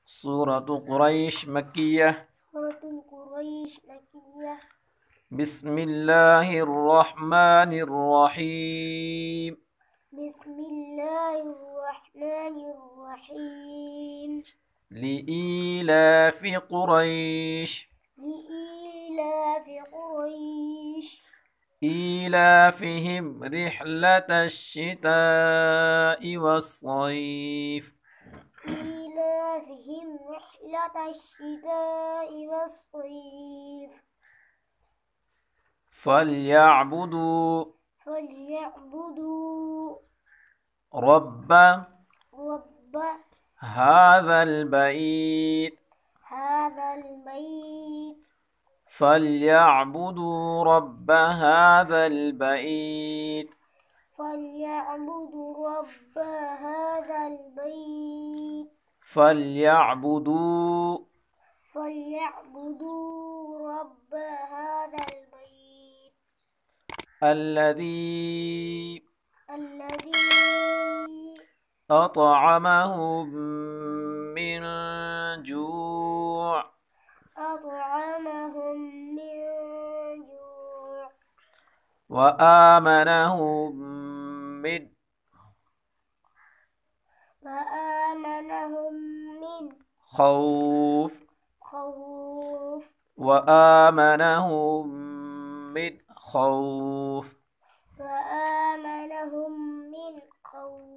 سورة قريش مكية. سورة قريش مكية. بسم الله الرحمن الرحيم. بسم الله الرحمن الرحيم. لإيلاف قريش. لإيلاف قريش. إيلافهم رحلة الشتاء والصيف. إيلافهم رحلة الشتاء والصيف. فليعبدوا رب رب هذا البيت. هذا البيت. فليعبدوا رب هذا البيت. فليعبدوا رب هذا البيت. فليعبدوا رب هذا البيت. الذي الذي أطعمهم من جوع. أطعمهم من جوع. وآمنهم من وآمنهم من خوف. خوف. وآمنهم من خوف. وآمنهم من خوف.